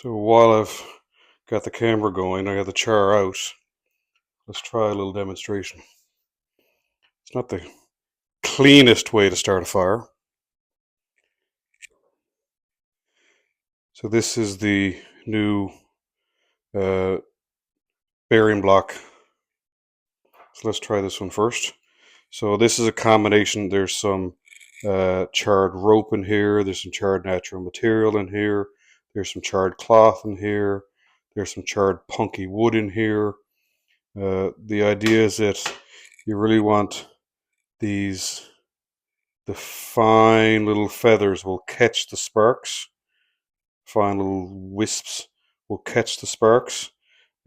So while I've got the camera going, I got the char out. Let's try a little demonstration. It's not the cleanest way to start a fire. So this is the new uh, bearing block. So let's try this one first. So this is a combination. There's some charred rope in here. There's some charred natural material in here. There's some charred cloth in here. There's some charred punky wood in here. The idea is that you really want the fine little feathers will catch the sparks. Fine little wisps will catch the sparks.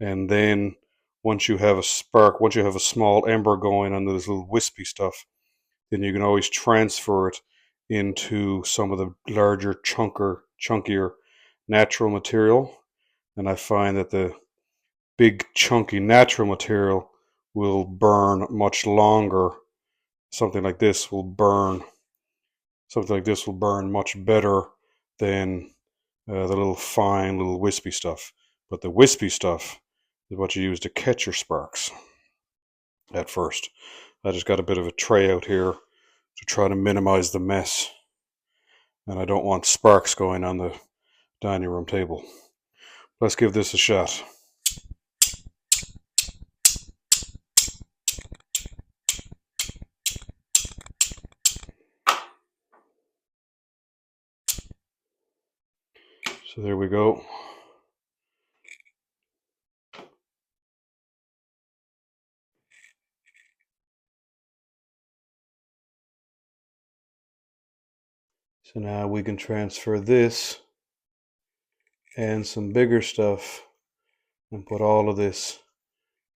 And then once you have a spark, once you have a small ember going on this little wispy stuff, then you can always transfer it into some of the larger, chunkier natural material. And I find that the big, chunky natural material will burn much longer. Something like this will burn much better than the little fine, little wispy stuff. But the wispy stuff is what you use to catch your sparks at first. I just got a bit of a tray out here to try to minimize the mess. And I don't want sparks going on the dining room table. Let's give this a shot. So there we go. So now we can transfer this and some bigger stuff and put all of this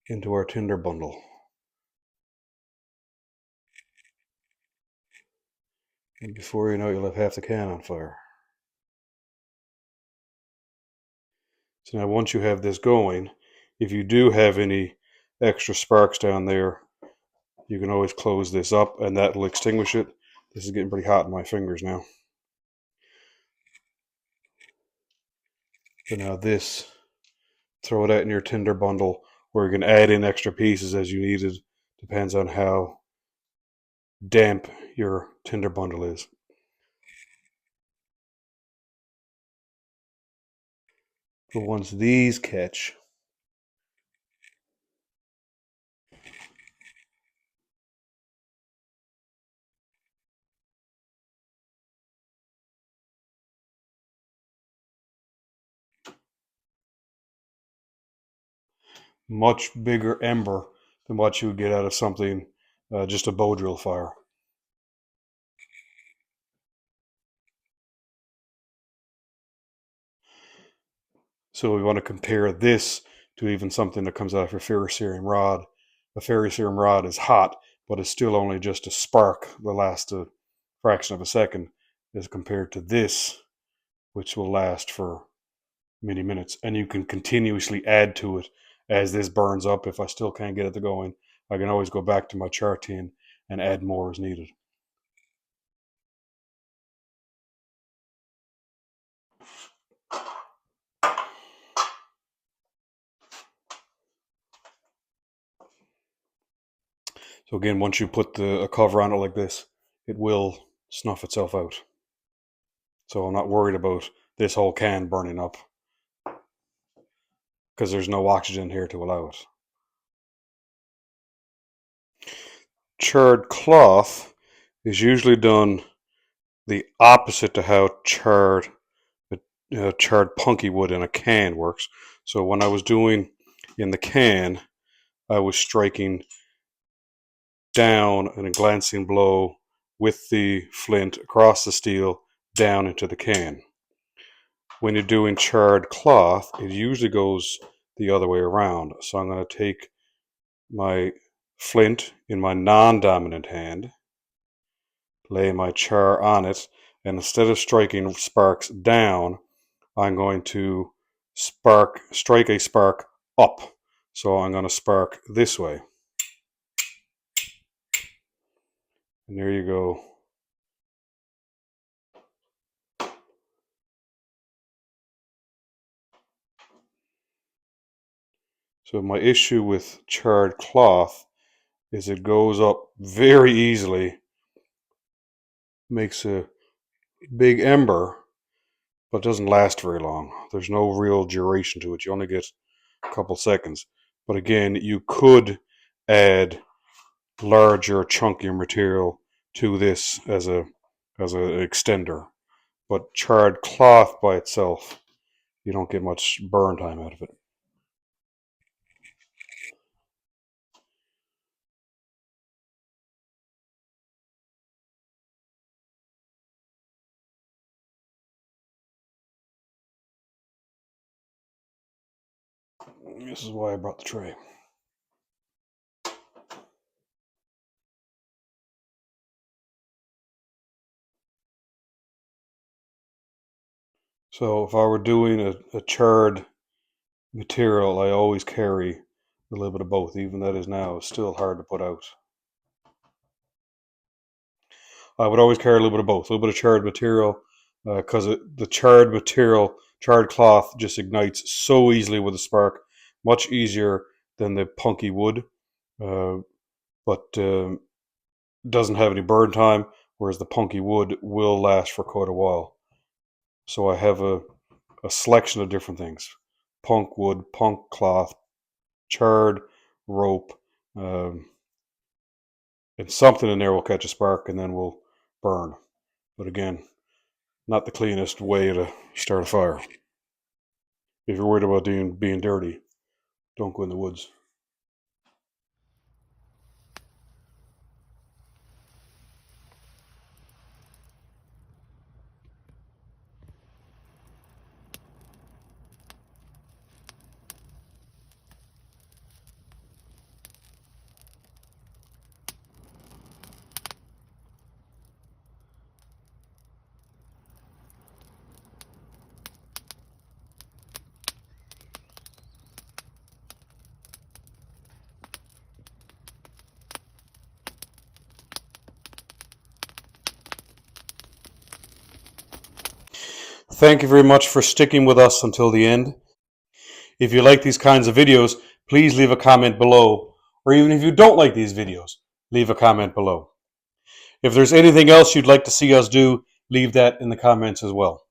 into our tinder bundle. And before you know it, you'll have half the can on fire. So now once you have this going, if you do have any extra sparks down there, you can always close this up and that will extinguish it. This is getting pretty hot in my fingers now. So now this, throw that in your tinder bundle, or you can add in extra pieces as you need it. Depends on how damp your tinder bundle is. But once these catch, much bigger ember than what you would get out of something, just a bow drill fire. So we want to compare this to even something that comes out of a ferrocerium rod. A ferrocerium rod is hot, but it's still only just a spark that lasts a fraction of a second as compared to this, which will last for many minutes. And you can continuously add to it as this burns up. If I still can't get it to going, I can always go back to my char tin and add more as needed. So again, once you put a cover on it like this, it will snuff itself out. So I'm not worried about this whole can burning up because there's no oxygen here to allow it. Charred cloth is usually done the opposite to how charred punky wood in a can works. So when I was doing in the can, I was striking down in a glancing blow with the flint across the steel down into the can. When you're doing charred cloth, it usually goes the other way around. So I'm going to take my flint in my non-dominant hand, lay my char on it, and instead of striking sparks down, I'm going to strike a spark up. So I'm going to spark this way. And there you go. So my issue with charred cloth is it goes up very easily, makes a big ember, but doesn't last very long. There's no real duration to it. You only get a couple seconds. But again, you could add larger, chunkier material to this as an extender. But charred cloth by itself, you don't get much burn time out of it. This is why I brought the tray. So if I were doing a charred material, I always carry a little bit of both. Even that is now still hard to put out. I would always carry a little bit of both, a little bit of charred material, because the charred material, charred cloth, just ignites so easily with a spark, much easier than the punky wood, but doesn't have any burn time, whereas the punky wood will last for quite a while. So I have a selection of different things: punk wood, punk cloth, charred rope, um, and something in there will catch a spark and then will burn. But again, not the cleanest way to start a fire. If you're worried about being dirty, don't go in the woods. Thank you very much for sticking with us until the end. If you like these kinds of videos, please leave a comment below. Or even if you don't like these videos, leave a comment below. If there's anything else you'd like to see us do, leave that in the comments as well.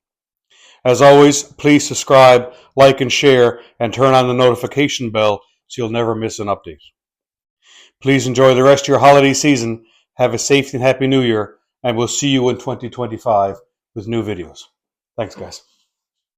As always, please subscribe, like, and share, and turn on the notification bell so you'll never miss an update. Please enjoy the rest of your holiday season. Have a safe and happy new year, and we'll see you in 2025 with new videos. Thanks, guys.